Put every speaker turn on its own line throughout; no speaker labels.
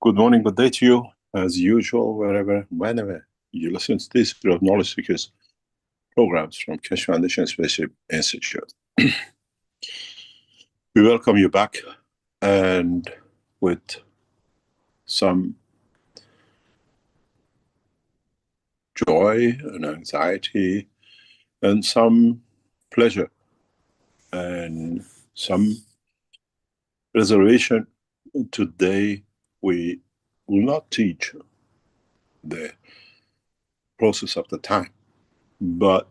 Good morning, good day to you, as usual, whenever you listen to this of Knowledge Seekers programs from Keshe Foundation Spaceship Institute. We welcome you back, and with some joy and anxiety and some pleasure and some reservation, today we will not teach the process of the time, but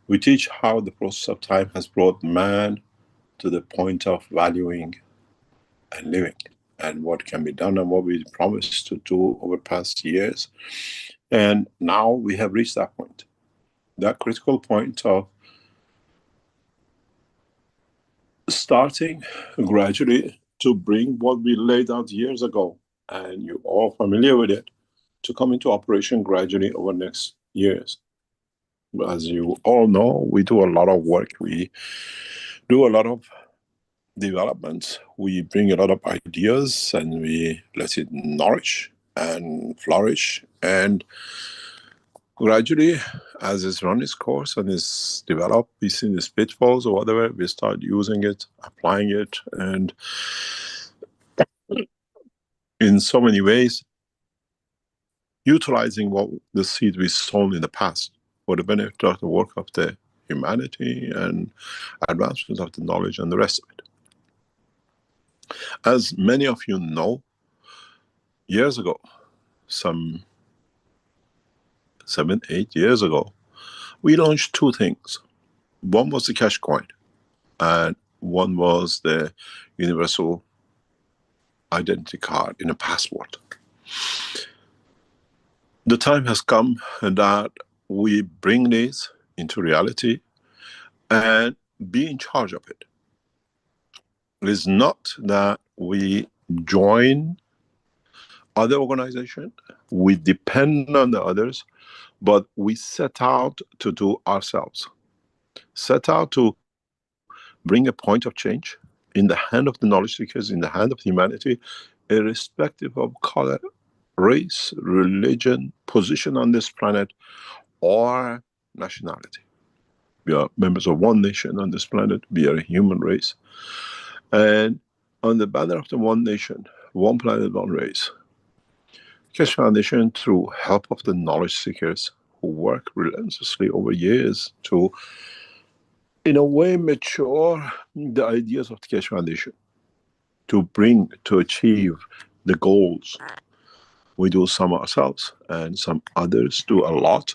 we teach how the process of time has brought man to the point of valuing and living, and what can be done and what we promised to do over past years. And now we have reached that point, that critical point of starting gradually to bring what we laid out years ago, and you're all familiar with it, to come into operation gradually over next years. As you all know, we do a lot of work. We do a lot of developments. We bring a lot of ideas and we let it nourish and flourish. And gradually, as it's run its course and it's developed, we see the pitfalls or whatever, we start using it, applying it, and in so many ways, utilizing what the seed we sown in the past for the benefit of the work of the humanity and advancement of the knowledge and the rest of it. As many of you know, years ago, some 7, 8 years ago, we launched two things. One was the Keshe coin, and one was the universal identity card in a passport. The time has come that we bring these into reality and be in charge of it. It is not that we join other organizations, we depend on the others, but we set out to do ourselves. Set out to bring a point of change in the hand of the knowledge seekers, in the hand of humanity, irrespective of color, race, religion, position on this planet, or nationality. We are members of one nation on this planet. We are a human race. And on the banner of the one nation, one planet, one race, Keshe Foundation, through help of the knowledge seekers who work relentlessly over years to, in a way, mature the ideas of the Keshe Foundation, to achieve the goals. We do some ourselves, and some others do a lot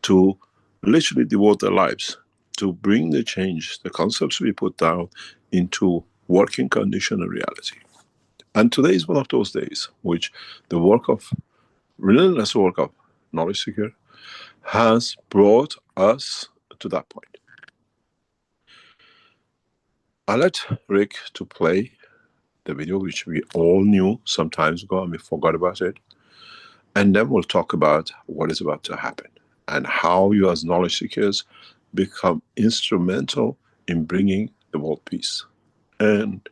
to literally devote their lives to bring the change, the concepts we put down, into working condition and reality. And today is one of those days which the relentless work of knowledge seeker has brought us to that point. I let Rick to play the video, which we all knew some time ago and we forgot about it. And then we'll talk about what is about to happen and how you as knowledge seekers become instrumental in bringing the world peace and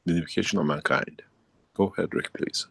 the unification of mankind. Go ahead, Rick, please.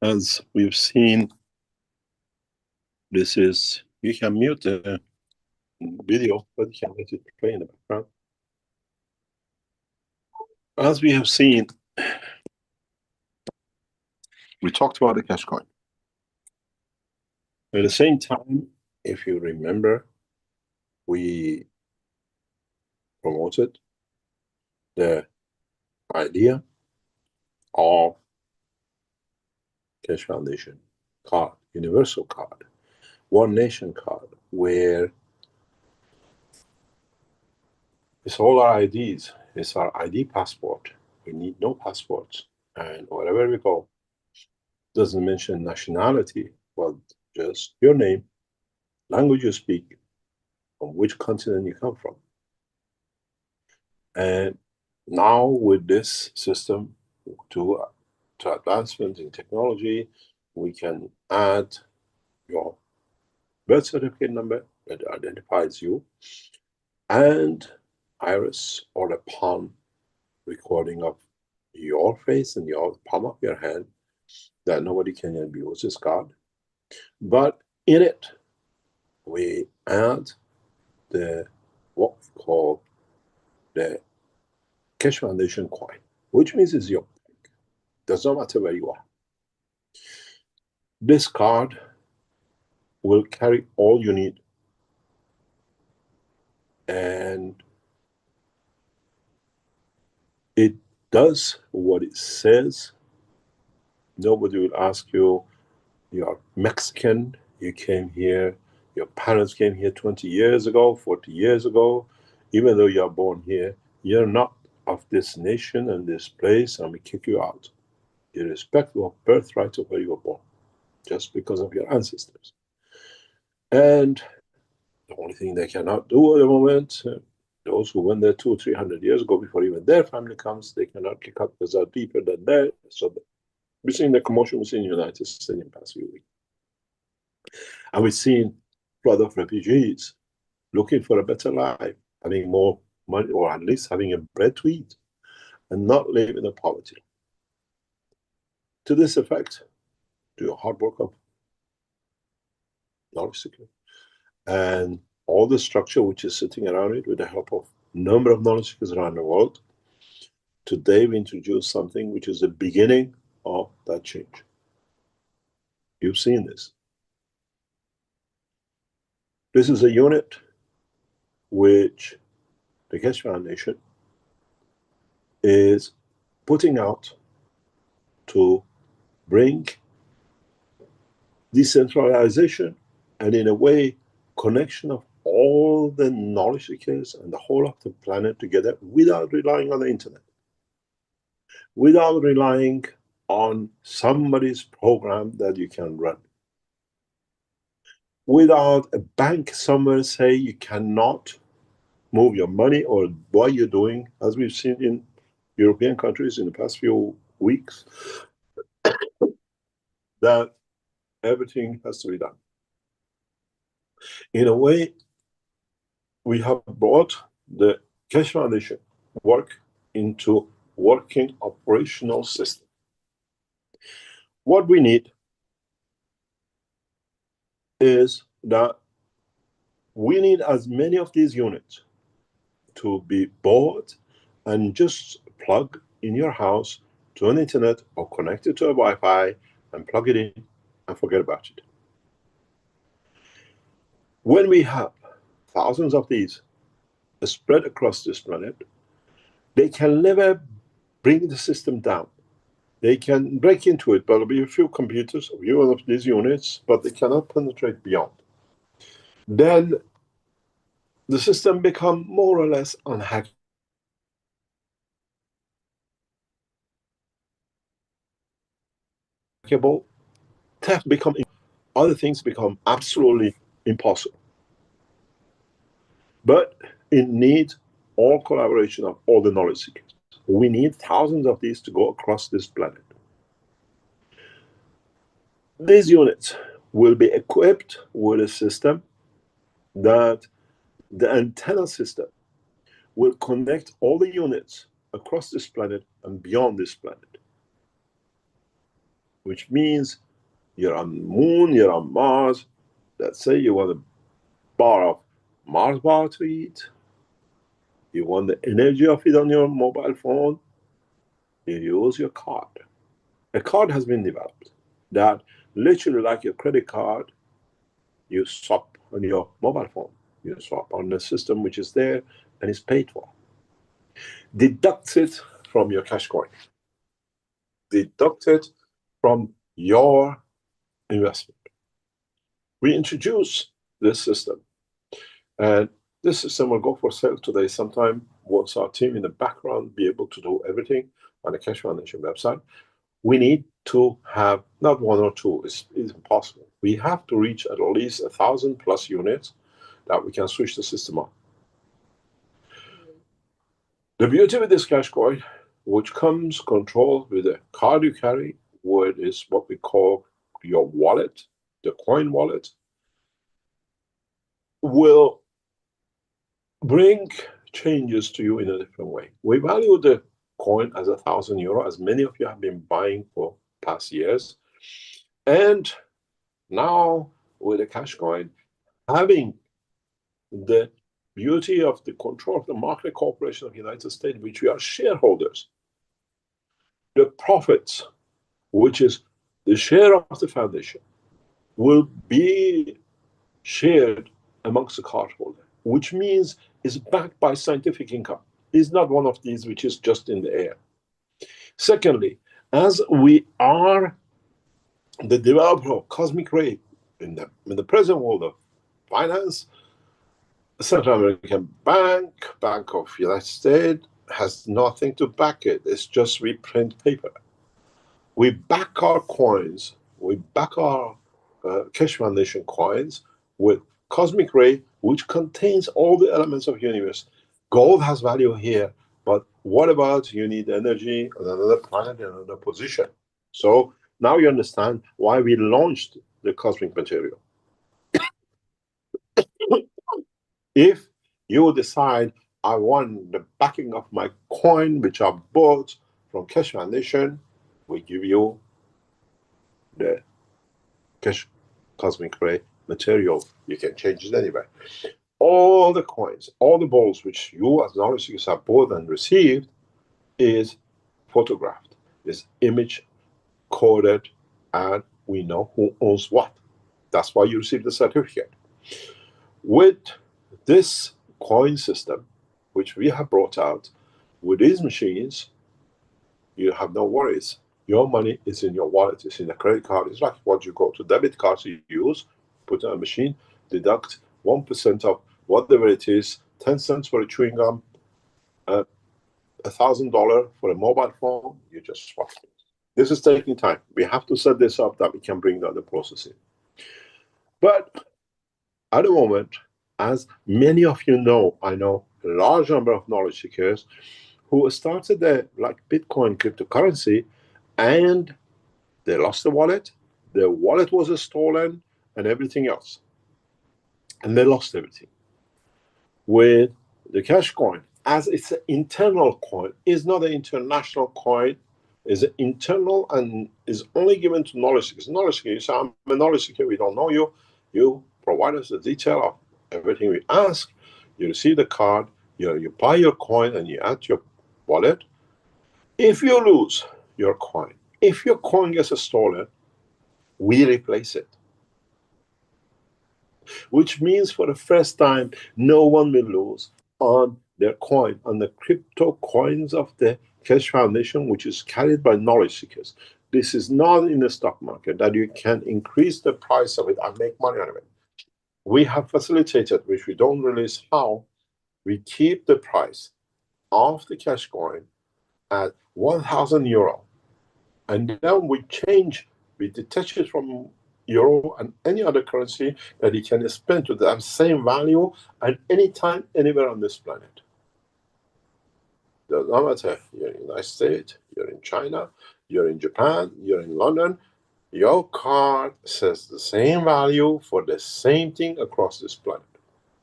As we've seen, this is, you can mute the video, but you can let it play in the background. As we have seen, we talked about the Keshe coin. At the same time, if you remember, we promoted the idea of Keshe Foundation card, universal card, one nation card, where it's all our IDs, it's our ID passport. We need no passports. And wherever we go, doesn't mention nationality, but just your name, language you speak, from which continent you come from. And now with this system, to advancement in technology, we can add your birth certificate number that identifies you, and iris or the palm recording of your face and your palm of your hand, that nobody can abuse this card. But in it, we add the what we call the Keshe Foundation coin, which means it's your bank. Does not matter where you are. This card will carry all you need, and it does what it says. Nobody will ask you, you're Mexican, you came here, your parents came here 20 years ago, 40 years ago. Even though you're born here, you're not of this nation and this place, and we kick you out, irrespective of birthright of where you were born, just because of your ancestors. And the only thing they cannot do at the moment, those who went there 200 or 300 years ago, before even their family comes, they cannot kick out because they're deeper than that. So we've seen the commotion we've seen in the United States in the past few weeks. And we've seen flood of refugees looking for a better life, having more money, or at least having a bread to eat, and not living in poverty. To this effect, do your hard work of knowledge security. And all the structure which is sitting around it, with the help of a number of knowledge seekers around the world, today we introduce something which is the beginning of that change. You've seen this. This is a unit which the Keshe Foundation is putting out to bring decentralization and, in a way, connection of all the knowledge seekers and the whole of the planet together without relying on the internet, without relying on somebody's program that you can run, without a bank somewhere say you cannot move your money or what you're doing, as we've seen in European countries in the past few weeks, that everything has to be done. In a way, we have brought the Keshe Foundation work into working operational system. What we need is that we need as many of these units to be bought and just plug in your house to an internet or connect it to a Wi-Fi and plug it in and forget about it. When we have thousands of these spread across this planet, they can never bring the system down. They can break into it, but there'll be a few computers, a few of these units, but they cannot penetrate beyond. Then the system becomes more or less unhackable. Theft becomes, other things become absolutely impossible. But it needs all collaboration of all the knowledge seekers. We need thousands of these to go across this planet. These units will be equipped with a system that the antenna system will connect all the units across this planet and beyond this planet, which means You're on the moon, you're on Mars. Let's say you want a bar of Mars bar to eat. You want the energy of it on your mobile phone. You use your card. A card has been developed that literally, like your credit card, you swap on your mobile phone. You swap on the system which is there and is paid for. Deduct it from your cash coin. Deduct it from your investment. We introduce this system, and this system will go for sale today sometime once our team in the background be able to do everything on the Keshe Foundation website. We need to have not one or two, it's impossible. We have to reach at least 1,000 plus units that we can switch the system on. The beauty with this cash coin, which comes controlled with a card you carry, which is what we call your wallet, the coin wallet, will bring changes to you in a different way. We value the coin as €1,000, as many of you have been buying for past years. And now with the cash coin, having the beauty of the control of the Market Corporation of the United States, which we are shareholders, the profits, which is the share of the foundation, will be shared amongst the cardholder, which means is backed by scientific income. It's not one of these which is just in the air. Secondly, as we are the developer of cosmic ray in the present world of finance, Central American Bank of the United States has nothing to back it. It's just we print paper. We back our coins, we back our Keshe Foundation coins with cosmic ray, which contains all the elements of the universe. Gold has value here, but what about you need energy on another planet in another position? So now you understand why we launched the cosmic material. If you decide I want the backing of my coin, which I bought from Keshe Foundation, we give you the Keshe cosmic ray material. You can change it anyway. All the coins, all the balls which you as knowledge seekers have bought and received is photographed, is image coded, and we know who owns what. That's why you receive the certificate. With this coin system, which we have brought out, with these machines, you have no worries. Your money is in your wallet, it's in a credit card. It's like what you go to debit cards you use, put in a machine, deduct 1% of whatever it is, 10 cents for a chewing gum, $1,000 for a mobile phone, you just swap it. This is taking time. We have to set this up that we can bring down the processing. But at the moment, as many of you know, I know a large number of knowledge seekers who started their like Bitcoin cryptocurrency and they lost the wallet was stolen and everything else. And they lost everything. With the cash coin, as it's an internal coin, is not an international coin, is an internal and is only given to knowledge seekers. Knowledge seekers, you say, I'm a knowledge seeker, we don't know you. You provide us the detail of everything we ask. You receive the card, you buy your coin and you add your wallet. If you lose your coin, if your coin gets stolen, we replace it. Which means for the first time, no one will lose on their coin, on the crypto coins of the Keshe Foundation, which is carried by knowledge seekers. This is not in the stock market that you can increase the price of it and make money out of it. We have facilitated, which we don't release how, we keep the price of the cash coin at €1,000. And then we detach it from euro and any other currency that you can spend to that same value at any time, anywhere on this planet. Does not matter. You're in the United States, you're in China, you're in Japan, you're in London. Your card says the same value for the same thing across this planet,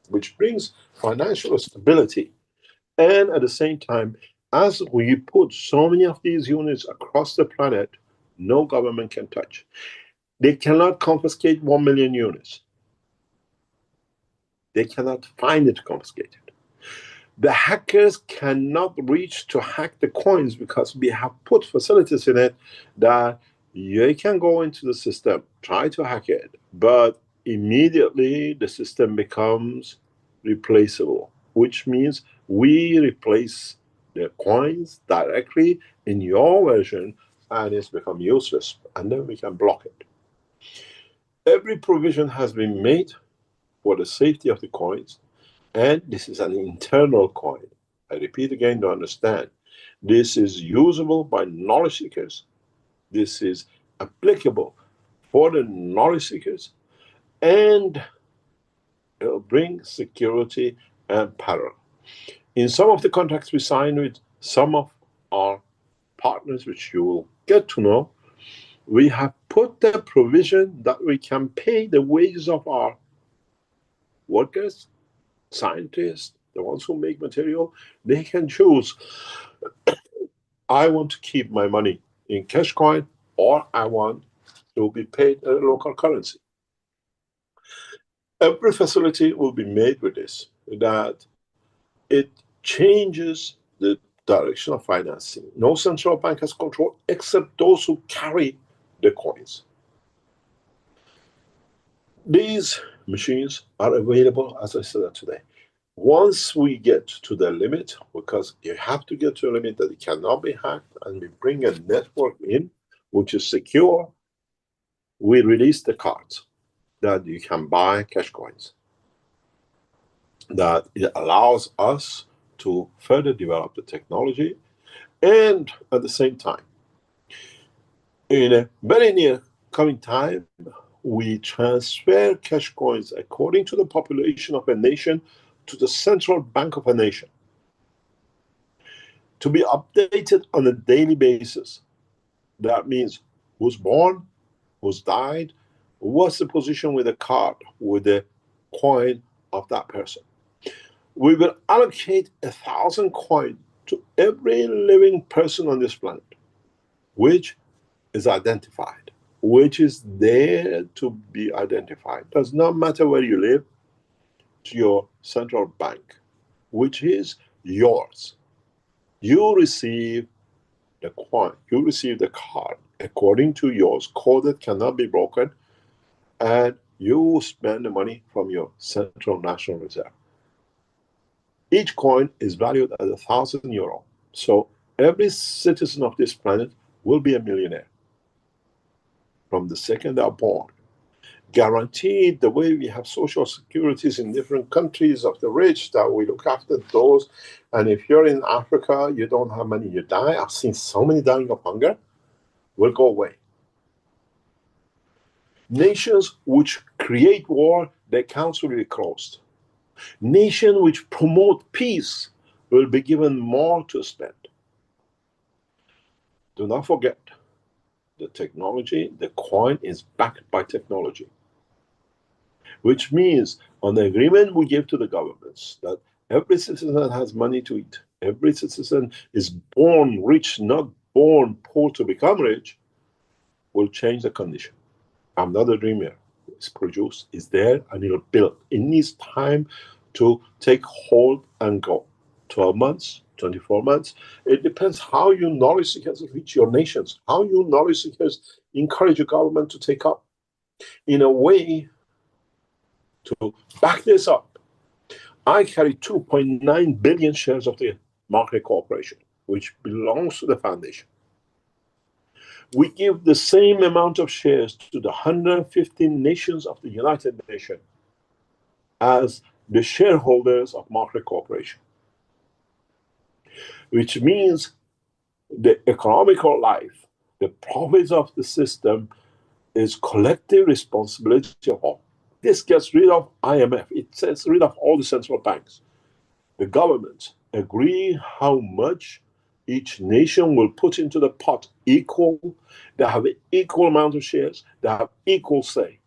which brings financial stability. And at the same time, as we put so many of these units across the planet, no government can touch. They cannot confiscate 1 million units. They cannot find it confiscated. The hackers cannot reach to hack the coins because we have put facilities in it that you can go into the system, try to hack it, but immediately the system becomes replaceable, which means we replace the coins directly in your version and it's become useless, and then we can block it. Every provision has been made for the safety of the coins, and this is an internal coin. I repeat again to understand. This is usable by knowledge seekers. This is applicable for the knowledge seekers, and it will bring security and parallel. In some of the contracts we sign with some of our partners, which you will get to know, we have put the provision that we can pay the wages of our workers, scientists, the ones who make material. They can choose, I want to keep my money in cash coin, or I want to be paid in a local currency. Every facility will be made with this, that it changes the direction of financing. No central bank has control except those who carry the coins. These machines are available, as I said today. Once we get to the limit, because you have to get to a limit that it cannot be hacked, and we bring a network in which is secure, we release the cards that you can buy cash coins. That it allows us to further develop the technology, and at the same time, in a very near coming time, we transfer cash coins according to the population of a nation to the central bank of a nation to be updated on a daily basis. That means who's born, who's died, what's the position with the card, with the coin of that person. We will allocate 1,000 coins to every living person on this planet, which is identified, which is there to be identified. Does not matter where you live, to your central bank, which is yours. You receive the coin, you receive the card according to yours, coded, cannot be broken, and you spend the money from your Central National Reserve. Each coin is valued at €1,000. So every citizen of this planet will be a millionaire from the second they are born. Guaranteed, the way we have social securities in different countries of the rich, that we look after those. And if you're in Africa, you don't have money, you die. I've seen so many dying of hunger, will go away. Nations which create war, their accounts will be closed. Nations which promote peace will be given more to spend. Do not forget, the technology, the coin is backed by technology, which means on the agreement we give to the governments that every citizen has money to eat, every citizen is born rich, not born poor to become rich, will change the condition. I'm not a dreamer. It's produced, it's there, and it'll build. It needs time to take hold and go. 12 months, 24 months. It depends how you knowledge seekers reach your nations, how you knowledge seekers encourage your government to take up in a way to back this up. I carry 2.9 billion shares of the market corporation, which belongs to the foundation. We give the same amount of shares to the 115 nations of the United Nations as the shareholders of market corporation, which means the economical life, the profits of the system is collective responsibility of all. This gets rid of IMF. It gets rid of all the central banks. The governments agree how much each nation will put into the pot equal. They have an equal amount of shares. They have equal say.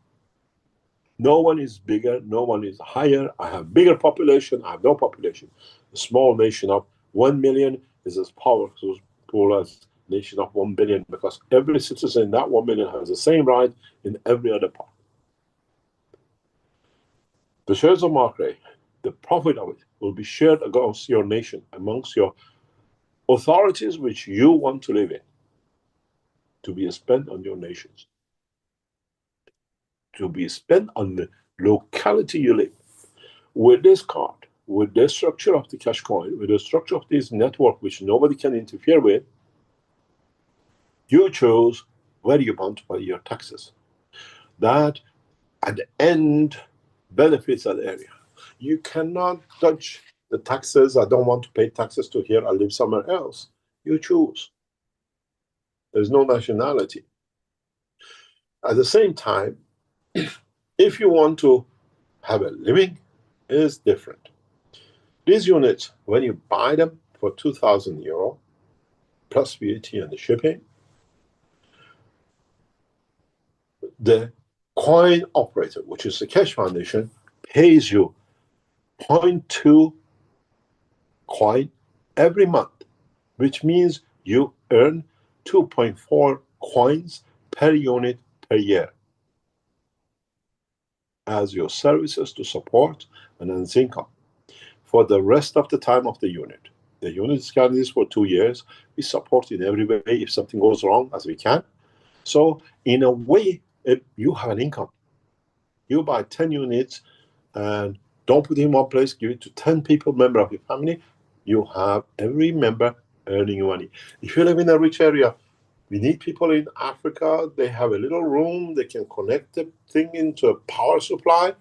No one is bigger. No one is higher. I have bigger population. I have no population. A small nation of 1 million is as powerful as nation of 1 billion, because every citizen in that 1 billion has the same right in every other part. The shares of market, the profit of it, will be shared across your nation, amongst your authorities which you want to live in, to be spent on your nations, to be spent on the locality you live. With this card, with the structure of the cash coin, with the structure of this network which nobody can interfere with, you choose where you want to pay your taxes. That, at the end, benefits that area. You cannot touch the taxes. I don't want to pay taxes to here. I live somewhere else. You choose. There's no nationality. At the same time, if you want to have a living, it is different. These units, when you buy them for €2,000 plus VAT and the shipping, the coin operator, which is the Keshe Foundation, pays you 0.2 coin every month, which means you earn 2.4 coins per unit per year as your services to support and earns income for the rest of the time of the unit. The unit is guaranteed for 2 years. We support in every way if something goes wrong as we can. So in a way, you have an income. You buy 10 units and don't put it in one place, give it to 10 people, member of your family. You have every member earning money. If you live in a rich area, we need people in Africa. They have a little room. They can connect the thing into a power supply.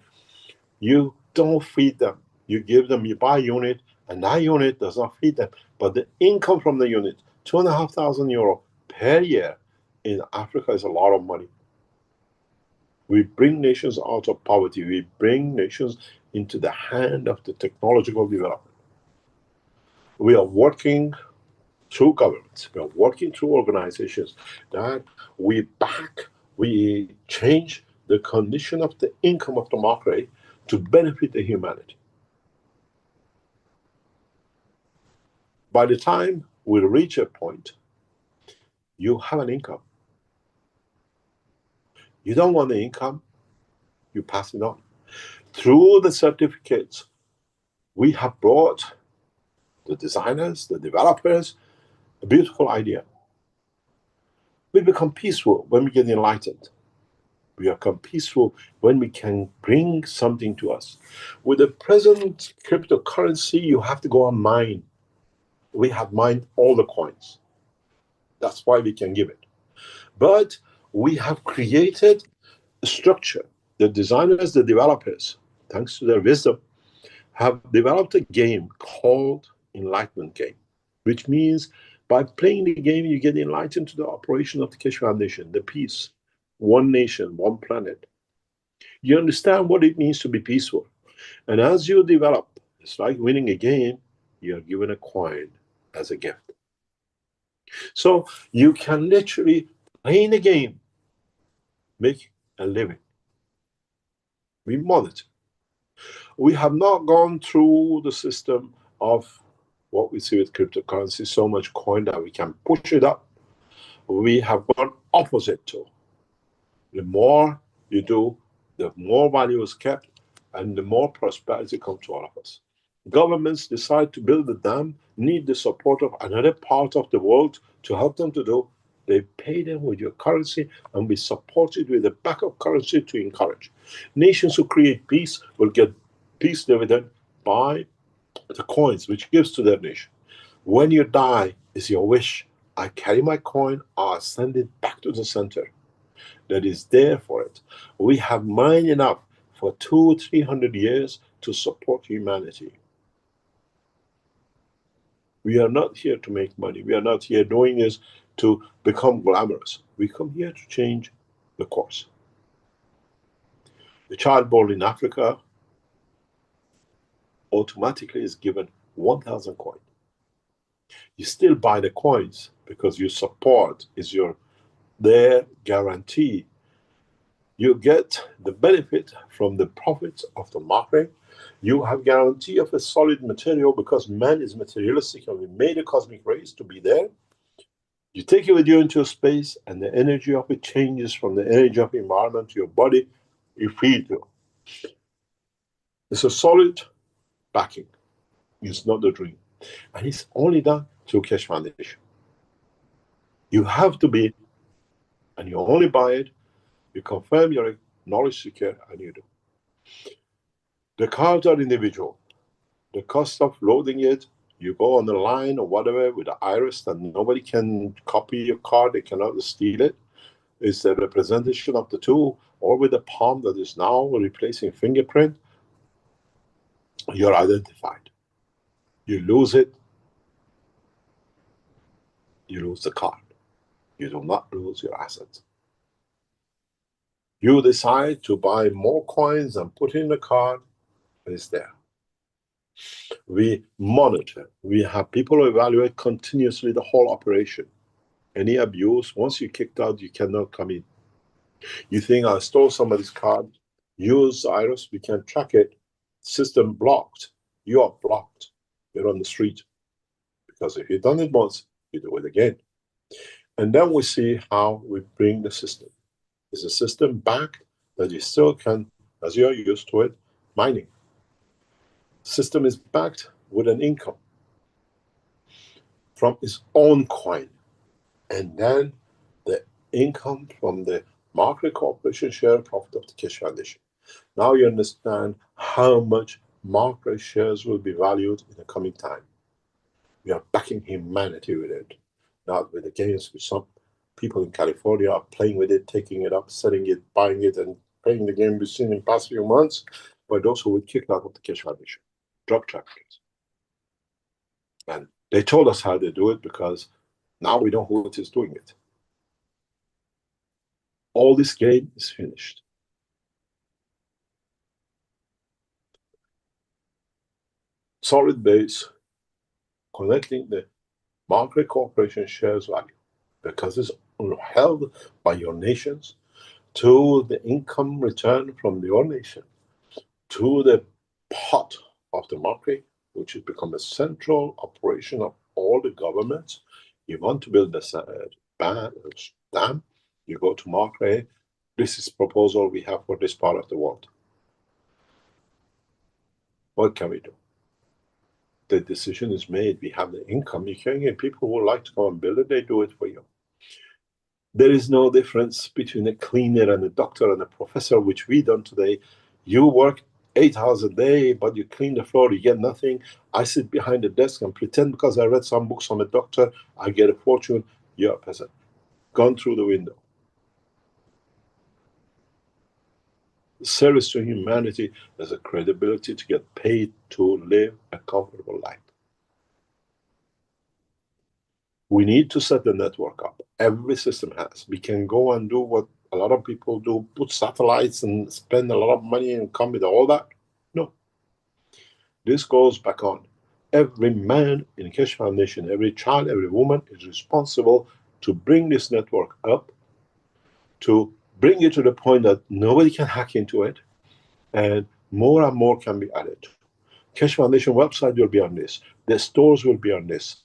You don't feed them. You give them, you buy a unit, and that unit does not feed them. But the income from the unit, €2,500 per year in Africa, is a lot of money. We bring nations out of poverty. We bring nations into the hand of the technological development. We are working through governments. We are working through organizations that we back, we change the condition of the income of the market to benefit the humanity. By the time we reach a point, you have an income. You don't want the income, you pass it on. Through the certificates, we have brought the designers, the developers, a beautiful idea. We become peaceful when we get enlightened. We become peaceful when we can bring something to us. With the present cryptocurrency, you have to go and mine. We have mined all the coins. That's why we can give it. But we have created a structure. The designers, the developers, thanks to their wisdom, have developed a game called Enlightenment Game, which means by playing the game, you get enlightened to the operation of the Keshe Foundation, the peace, one nation, one planet. You understand what it means to be peaceful. And as you develop, it's like winning a game, you're given a coin as a gift. So you can literally play the game, make a living. We monitor. We have not gone through the system of what we see with cryptocurrency, so much coin that we can push it up. We have gone opposite to. The more you do, the more value is kept, and the more prosperity comes to all of us. Governments decide to build a dam, need the support of another part of the world to help them to do. They pay them with your currency, and we support it with a backup currency to encourage. Nations who create peace will get peace dividend by the coins which gives to their nation. When you die, is your wish. I carry my coin, I send it back to the center that is there for it. We have mined enough for 200-300 years to support humanity. We are not here to make money. We are not here doing this to become glamorous. We come here to change the course. The child born in Africa automatically is given 1,000 coins. You still buy the coins because your support is their guarantee. You get the benefit from the profits of the market. You have guarantee of a solid material because man is materialistic and we made a cosmic race to be there. You take it with you into space, and the energy of it changes from the energy of the environment to your body. You feel it. It's a solid backing. It's not a dream. And it's only done through Keshe Foundation. You have to be, and you only buy it, you confirm you're a knowledge seeker, and you do. The cards are individual. The cost of loading it, you go on the line or whatever with the iris that nobody can copy your card, they cannot steal it. It's a representation of the two, or with the palm that is now replacing fingerprint. You're identified. You lose it, you lose the card. You do not lose your assets. You decide to buy more coins and put in the card, it's there. We monitor. We have people evaluate continuously the whole operation. Any abuse, once you're kicked out, you cannot come in. You think I stole somebody's card, use Iris, we can track it, system blocked. You are blocked. You're on the street. Because if you've done it once, you do it again. And then we see how we bring the system. Is a system back that you still can, as you are used to it, mining. System is backed with an income from its own coin. And then the income from the market corporation share profit of the Keshe Foundation. Now you understand how much market shares will be valued in the coming time. We are backing humanity with it, not with the games which some people in California are playing with it, taking it up, selling it, buying it, and playing the game we've seen in the past few months, by those who were kicked out of the Keshe Foundation, drug traffickers. And they told us how they do it because now we know who it is doing it. All this game is finished. Solid base, connecting the market corporation shares value, because it's held by your nations, to the income return from your nation, to the pot of the market, which has become a central operation of all the governments. You want to build a dam, you go to market. This is proposal we have for this part of the world. What can we do? The decision is made. We have the income. You can get people who like to go and build it, they do it for you. There is no difference between a cleaner and a doctor and a professor, which we done today. You work 8 hours a day, but you clean the floor, you get nothing. I sit behind the desk and pretend because I read some books on a doctor, I get a fortune. You're a peasant. Gone through the window. Service to humanity is a credibility to get paid to live a comfortable life. We need to set the network up. Every system has. We can go and do what a lot of people do, put satellites and spend a lot of money and come with all that. No. This goes back on. Every man in Keshe Foundation, every child, every woman is responsible to bring this network up, to bring it to the point that nobody can hack into it, and more can be added. Keshe Foundation website will be on this. The stores will be on this.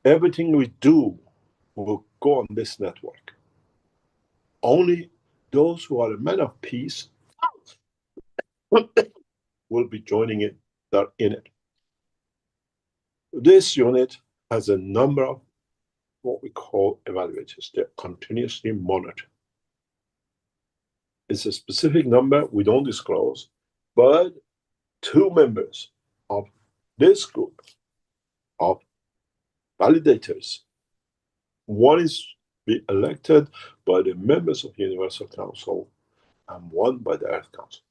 Everything we do will go on this network. Only those who are a men of peace will be joining it, that are in it. This unit has a number of what we call evaluators. They're continuously monitored. It's a specific number we don't disclose, but 2 members of this group of validators, one is be elected by the members of the Universal Council and one by the Earth Council,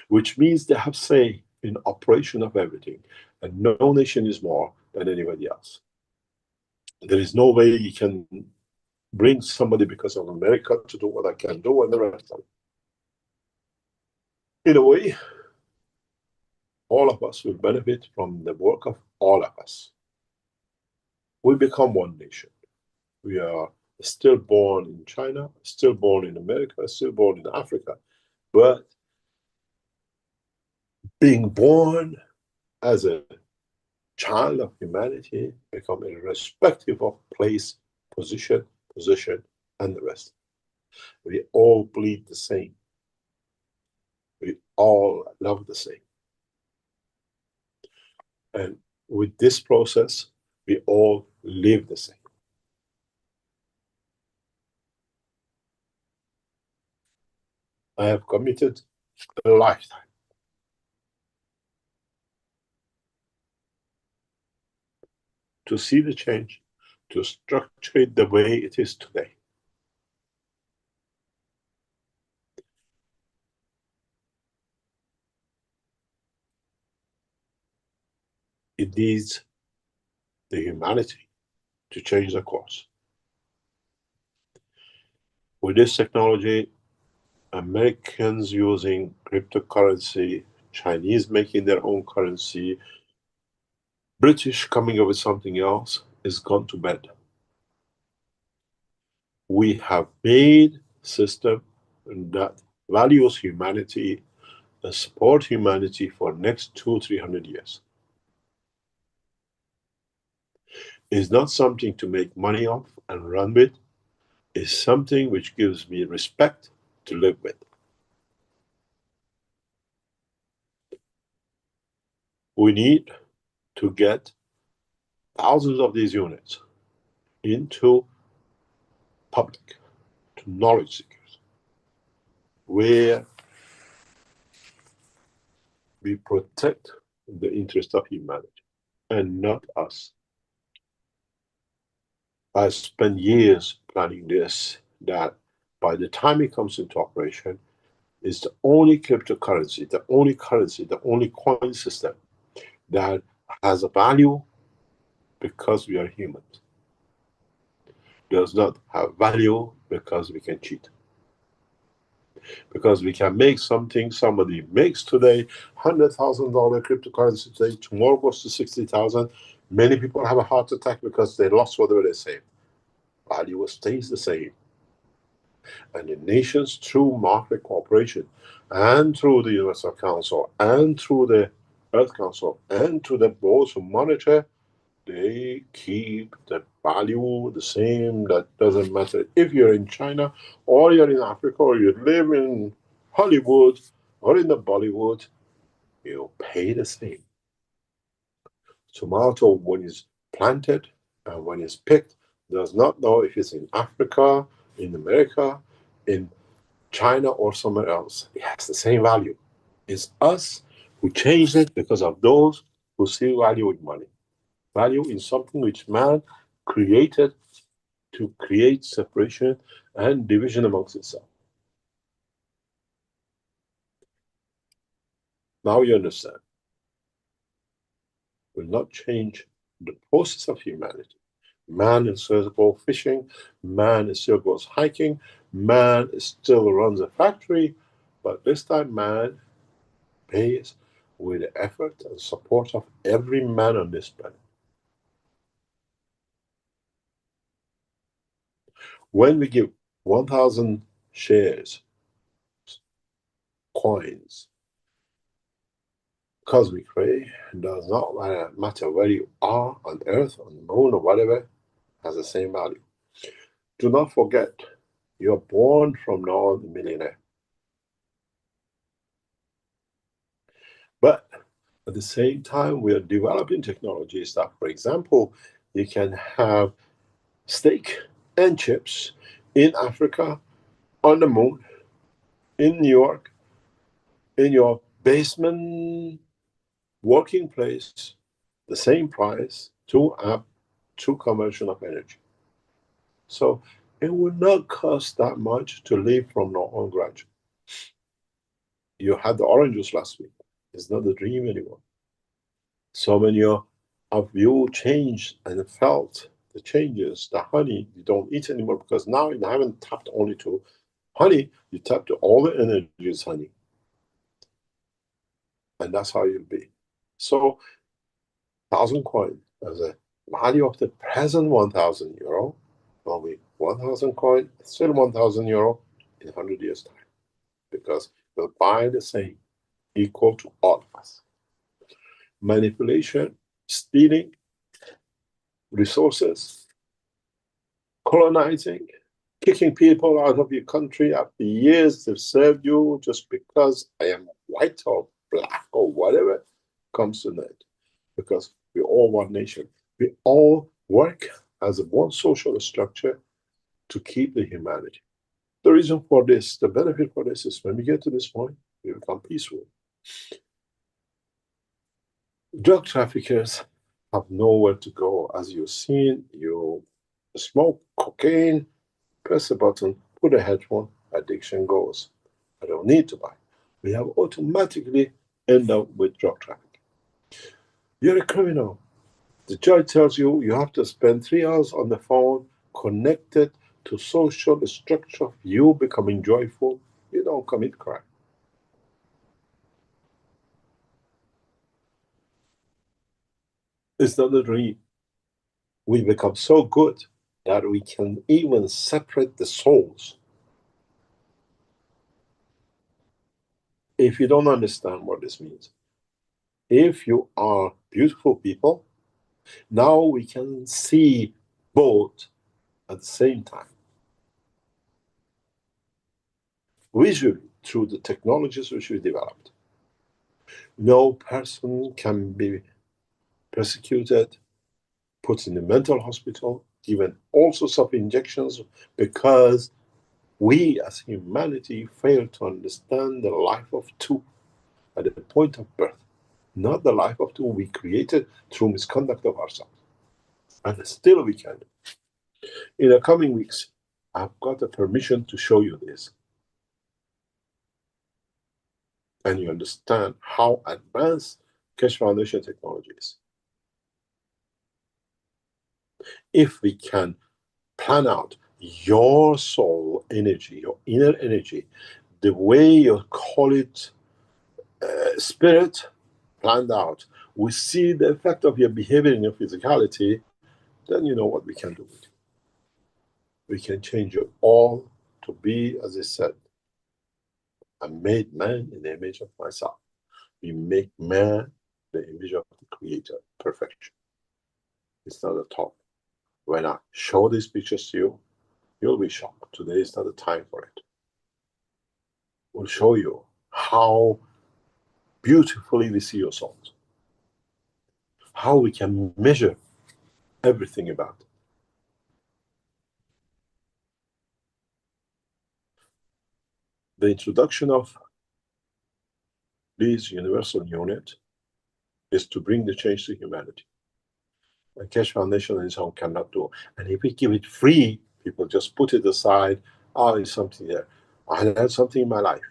which means they have say in operation of everything, and no nation is more than anybody else. There is no way you can bring somebody because of America to do what I can do and the rest of it. In a way, all of us will benefit from the work of all of us. We become one nation. We are still born in China, still born in America, still born in Africa, but being born as a child of humanity, become irrespective of place, position, and the rest. We all bleed the same. We all love the same. And with this process, we all live the same. I have committed a lifetime to see the change, to structure it the way it is today. It needs the humanity to change the course. With this technology, Americans using cryptocurrency, Chinese making their own currency, British coming up with something else, is gone to bed. We have made a system that values humanity and support humanity for the next 200-300 years. It's not something to make money off and run with. It's something which gives me respect to live with. We need to get thousands of these units into public, to knowledge seekers, where we protect the interest of humanity and not us. I spent years planning this, that by the time it comes into operation, it's the only cryptocurrency, the only currency, the only coin system that has a value because we are humans. Does not have value because we can cheat. Because we can make something somebody makes today, $100,000 cryptocurrency today, tomorrow goes to 60,000. Many people have a heart attack because they lost whatever they saved. Value stays the same. And the nations, through market cooperation, and through the Universal Council, and through the Earth Council, and through the boards who monitor, they keep the value the same. That doesn't matter if you're in China, or you're in Africa, or you live in Hollywood, or in the Bollywood, you pay the same. Tomato, when it's planted and when it's picked, does not know if it's in Africa, in America, in China, or somewhere else. It has the same value. It's us who changed it because of those who see value in money. Value in something which man created to create separation and division amongst itself. Now you understand. Will not change the process of humanity. Man still goes fishing, man still goes hiking, man still runs a factory, but this time man pays with the effort and support of every man on this planet. When we give 1,000 shares, coins, cosmic ray, does not matter where you are on Earth, on the moon, or whatever, has the same value. Do not forget, you're born from now on a millionaire. But at the same time, we are developing technologies that, for example, you can have steak and chips in Africa, on the moon, in New York, in your basement working place, the same price, to conversion of energy. So it would not cost that much to live from now on gradually. You had the orange juice last week. It's not a dream anymore. So many of you changed and felt the changes. The honey, you don't eat anymore because now you haven't tapped only to honey, you tap to all the energies honey. And that's how you'll be. So 1,000 coin as a value of the present 1,000 euro will be 1,000 coin, still 1,000 euro in 100 years' time. Because we'll buy the same, equal to all of us. Manipulation, stealing resources, colonizing, kicking people out of your country after years they've served you just because I am white or black or whatever comes to that. Because we're all one nation. We all work as a one social structure to keep the humanity. The reason for this, the benefit for this is when we get to this point, we become peaceful. Drug traffickers have nowhere to go. As you've seen, you smoke cocaine, press a button, put a headphone, addiction goes. I don't need to buy. We have automatically end up with drug trafficking. You're a criminal. The judge tells you you have to spend 3 hours on the phone connected to social structure of you becoming joyful. You don't commit crime. It's not a dream. We become so good that we can even separate the souls. If you don't understand what this means, if you are beautiful people, now we can see both at the same time. Visually, through the technologies which we developed, no person can be persecuted, put in a mental hospital, given all sorts of injections because we as humanity fail to understand the life of two at the point of birth, not the life of two we created through misconduct of ourselves. And still we can. In the coming weeks, I've got the permission to show you this. And you understand how advanced Keshe Foundation technology is. If we can plan out your soul energy, your inner energy, the way you call it spirit planned out, we see the effect of your behavior and your physicality, then you know what we can do with you. We can change you all to be, as I said, I made man in the image of myself. We make man the image of the Creator, perfection. It's not a talk. When I show these pictures to you, you'll be shocked. Today is not the time for it. We'll show you how beautifully we see your souls, how we can measure everything about it. The introduction of this universal unit is to bring the change to humanity. And Keshe Foundation on its own cannot do. And if we give it free, people just put it aside. Oh, it's something there. I had something in my life.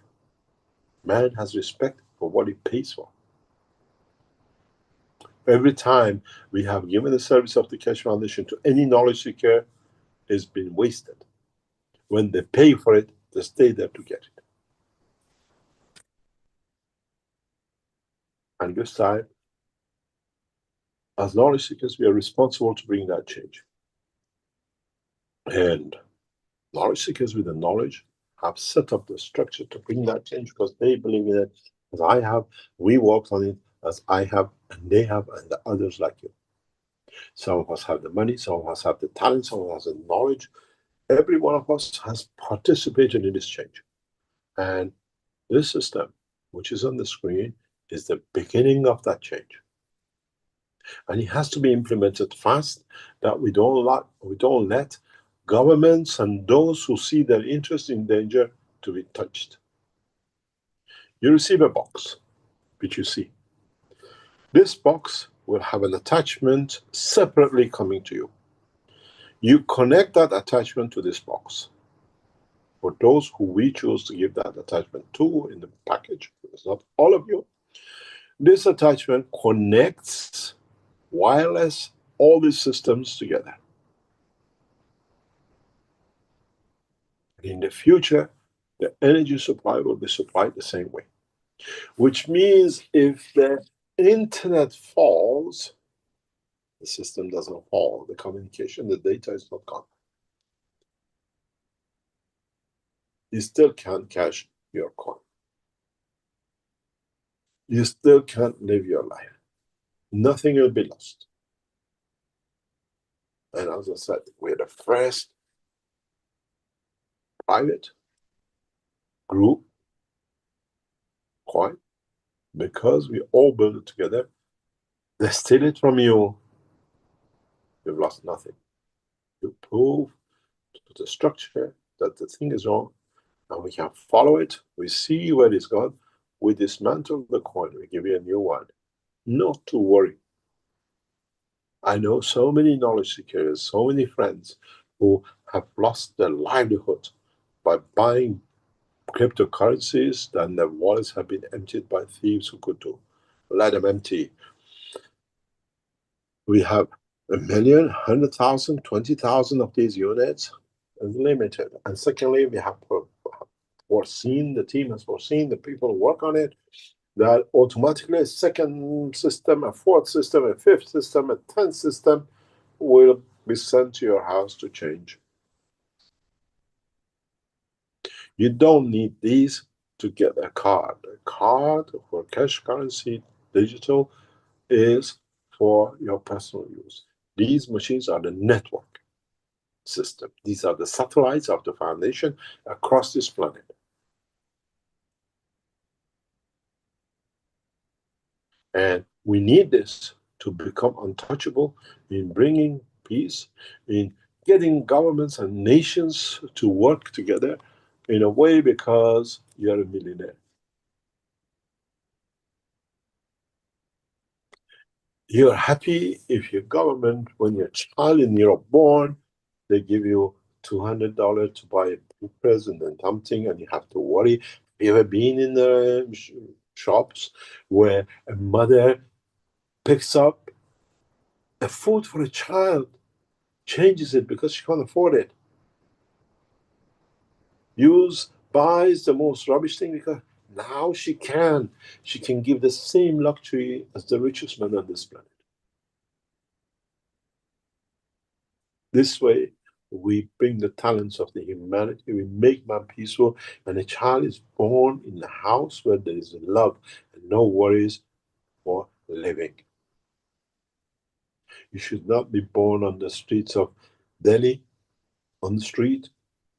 Man has respect for what he pays for. Every time we have given the service of the Keshe Foundation to any knowledge seeker, it's been wasted. When they pay for it, they stay there to get it. And this time, as knowledge seekers, we are responsible to bring that change. And knowledge seekers with the knowledge have set up the structure to bring that change because they believe in it, as I have, we worked on it, as I have, and they have, and the others like you. Some of us have the money, some of us have the talent, some of us have the knowledge. Every one of us has participated in this change. And this system, which is on the screen, is the beginning of that change. And it has to be implemented fast, that we don't let governments and those who see their interest in danger to be touched. You receive a box, which you see. This box will have an attachment separately coming to you. You connect that attachment to this box. For those who we choose to give that attachment to in the package, it's not all of you, this attachment connects wireless all these systems together. In the future, the energy supply will be supplied the same way, which means if the internet falls, the system doesn't fall, the communication, the data is not gone. You still can't cash your coin. You still can't live your life. Nothing will be lost. And as I said, we're the first private, group, coin, because we all build it together, they steal it from you, you've lost nothing. You prove to the structure that the thing is wrong, and we can follow it. We see where it's gone. We dismantle the coin. We give you a new one. Not to worry. I know so many knowledge seekers, so many friends who have lost their livelihood by buying cryptocurrencies, and their wallets have been emptied by thieves who could do. Let them empty. We have 1,000,000, 100,000, 20,000 of these units, is limited. And secondly, we have foreseen, the team has foreseen, the people who work on it, that automatically a second system, a fourth system, a fifth system, a 10th system will be sent to your house to change. You don't need these to get a card. A card for cash currency digital is for your personal use. These machines are the network system. These are the satellites of the foundation across this planet. And we need this to become untouchable in bringing peace, in getting governments and nations to work together in a way, because you're a millionaire. You're happy if your government, when your child and you're born, they give you $200 to buy a present and something, and you have to worry. Have you ever been in the shops where a mother picks up a food for a child, changes it because she can't afford it, buys the most rubbish thing because now she can give the same luxury as the richest man on this planet. This way, we bring the talents of the humanity, we make man peaceful, and a child is born in a house where there is love and no worries for living. You should not be born on the streets of Delhi, on the street,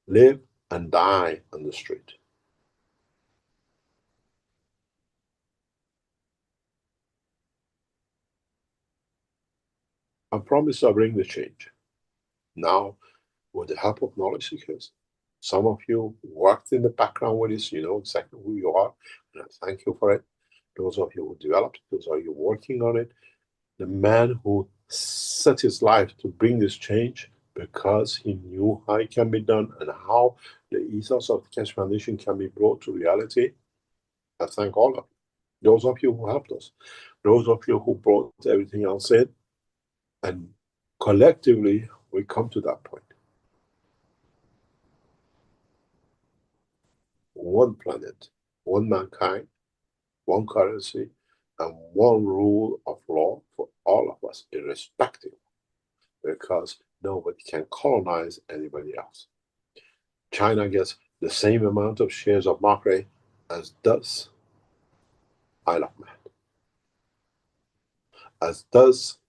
live and die on the street. I promise I'll bring the change. Now, with the help of knowledge seekers, some of you worked in the background with this, you know exactly who you are, and I thank you for it. Those of you who developed, those of you working on it, the man who set his life to bring this change because he knew how it can be done and how the ethos of the Keshe Foundation can be brought to reality. I thank all of you. Those of you who helped us, those of you who brought everything else in, and collectively we come to that point. One planet, one mankind, one currency, and one rule of law for all of us, irrespective, because nobody can colonize anybody else. China gets the same amount of shares of market as does Isle of Man, as does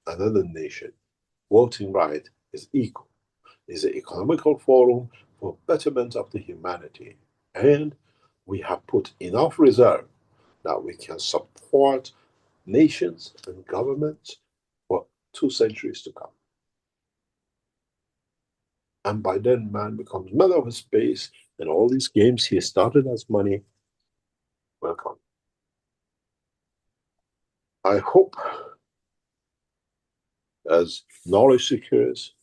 another nation. Voting right is equal. It's an economical forum for betterment of the humanity. And we have put enough reserve that we can support nations and governments for 2 centuries to come. And by then, man becomes man of space, and all these games he started as money will come. I hope, as knowledge seekers,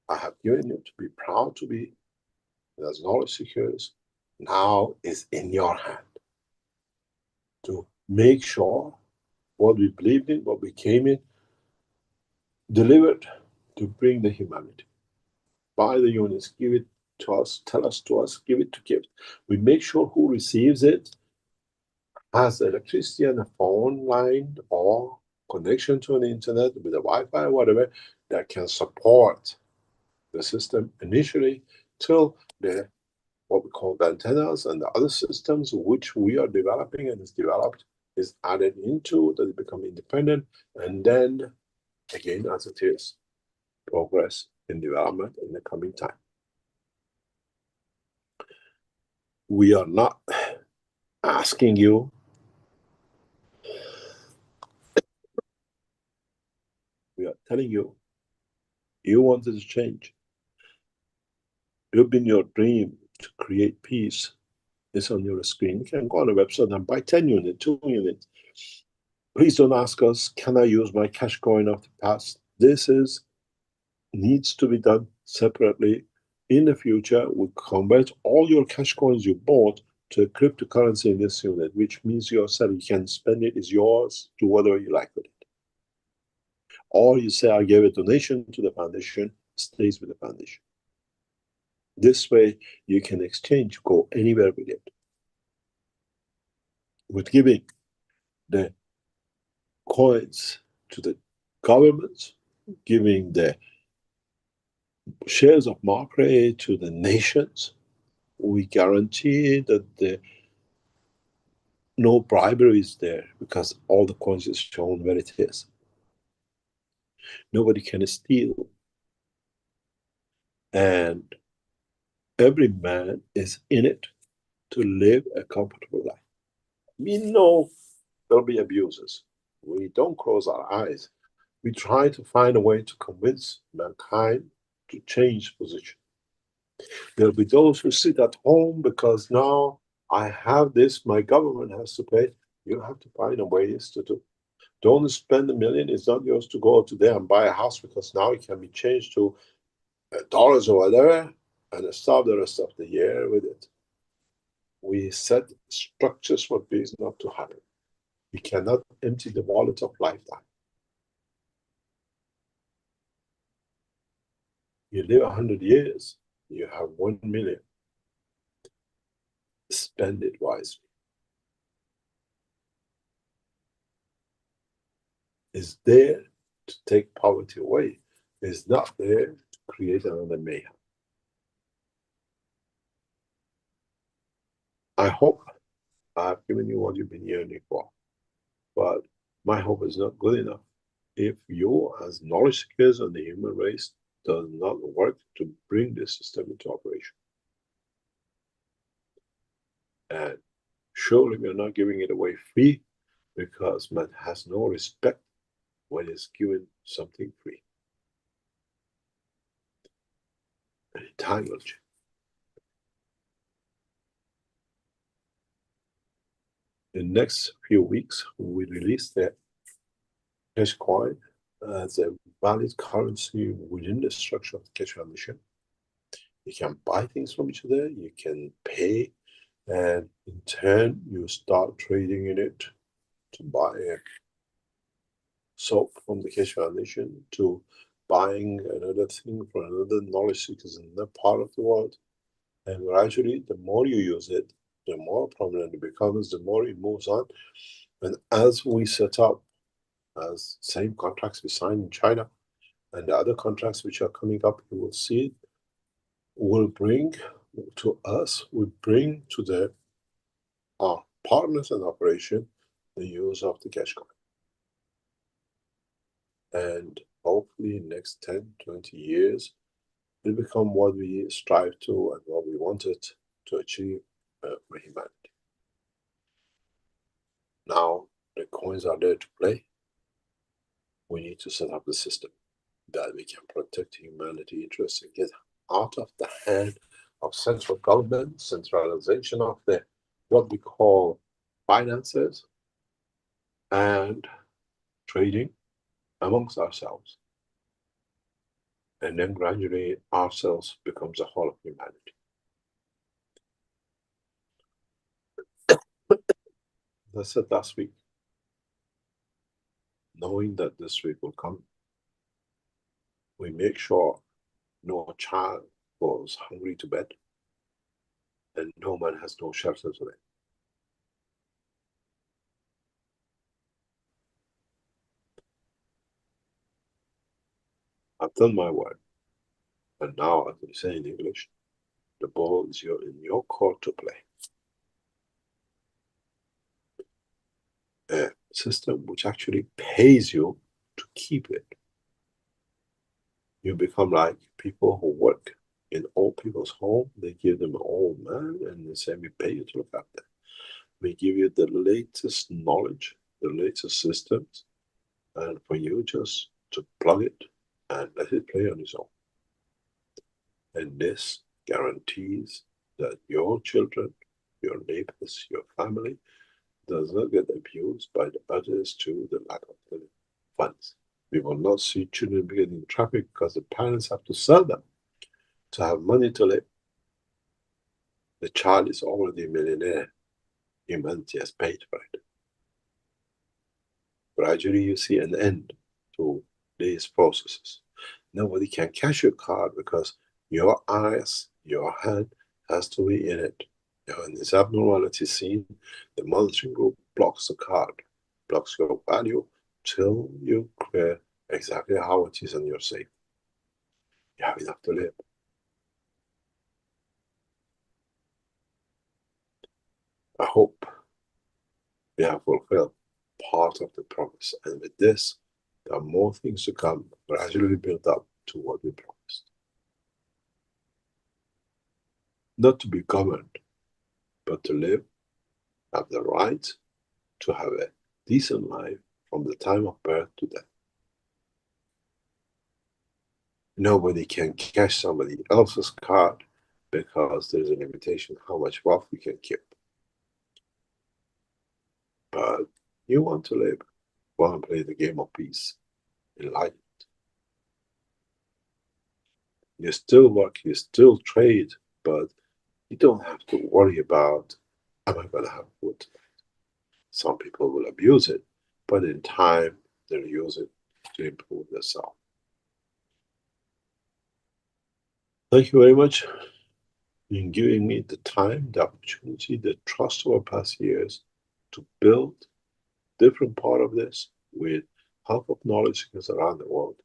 I have given you to be proud to be, and as knowledge seekers, now is in your hand to make sure what we believed in, what we came in, delivered to bring the humanity. Buy the units, give it to us, tell us to us, give it to gift. We make sure who receives it has electricity and a phone line or connection to an internet with a Wi-Fi, whatever, that can support the system initially till the what we call the antennas and the other systems which we are developing and is developed is added into, that they become independent, and then again, as it is, progress in development in the coming time. We are not asking you, we are telling you, you wanted to change. You've been your dream to create peace. It's on your screen. You can go on the website and buy 10 units, 2 units. Please don't ask us, can I use my cash coin of the past? This needs to be done separately. In the future, we convert all your cash coins you bought to a cryptocurrency in this unit, which means you can spend it, it's yours, do whatever you like with it. Or you say, I gave a donation to the foundation, stays with the foundation. This way, you can exchange, go anywhere with it. With giving the coins to the governments, giving the shares of market to the nations, we guarantee that no bribery is there because all the coins is shown where it is. Nobody can steal. And every man is in it to live a comfortable life. We know there'll be abuses. We don't close our eyes. We try to find a way to convince mankind to change position. There'll be those who sit at home because now I have this, my government has to pay. You have to find a ways to do. Don't spend $1 million. It's not yours to go today and buy a house because now it can be changed to dollars or whatever and start the rest of the year with it. We set structures for this not to happen. We cannot empty the wallet of lifetime. You live 100 years, you have 1 million. Spend it wisely. It's there to take poverty away. It's not there to create another mayhem. I hope I've given you what you've been yearning for, but my hope is not good enough. If you, as knowledge seekers and the human race, does not work to bring this system into operation. And surely we are not giving it away free because man has no respect when it's given something free. And time will change. In the next few weeks, we release the Keshe coin as a valid currency within the structure of the Keshe Foundation. You can buy things from each other, you can pay, and in turn, you start trading in it to buy a soap from the Keshe Foundation to buying another thing for another knowledge seekers in another part of the world. And gradually, the more you use it, the more prominent it becomes, the more it moves on. And as we set up as same contracts we signed in China and the other contracts which are coming up, you will see, will bring to us, we bring to our partners in operation the use of the cash coin. And hopefully next 10, 20 years, will become what we strive to and what we wanted to achieve for humanity. Now the coins are there to play. We need to set up the system that we can protect humanity interests and get out of the hand of central government, centralization of the what we call finances and trading amongst ourselves. And then gradually ourselves becomes the whole of humanity. As I said last week, knowing that this week will come, we make sure no child goes hungry to bed and no man has no shelter today. I've done my work, and now, as we say in English, the ball is in your court to play. A system which actually pays you to keep it. You become like people who work In old people's home, they give them an old man and they say, we pay you to look after. We give you the latest knowledge, the latest systems, and for you just to plug it and let it play on its own. And this guarantees that your children, your neighbors, your family does not get abused by the others to the lack of the funds. We will not see children getting in traffic because the parents have to sell them to have money to live. The child is already a millionaire. Humanity has paid for it. Gradually, you see an end to these processes. Nobody can cash your card because your eyes, your hand has to be in it. When this abnormality is seen, the monitoring group blocks the card, blocks your value till you clear exactly how it is and you're safe. You have enough to live. I hope we have fulfilled part of the promise, and with this, there are more things to come, gradually built up to what we promised. Not to be governed, but to live, have the right to have a decent life from the time of birth to death. Nobody can cash somebody else's card because there's a limitation how much wealth we can keep. But you want to live, want to play the game of peace, enlightened. You still work, you still trade, but you don't have to worry about, am I going to have food tonight? Some people will abuse it, but in time, they'll use it to improve themselves. Thank you very much in giving me the time, the opportunity, the trust over past years to build different part of this with help of knowledge seekers around the world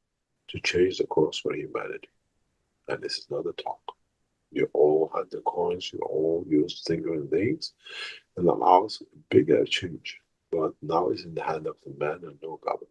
to change the course for humanity. And this is not a talk. You all had the coins, you all used different things, and allows a bigger change. But now it's in the hand of the man and no government.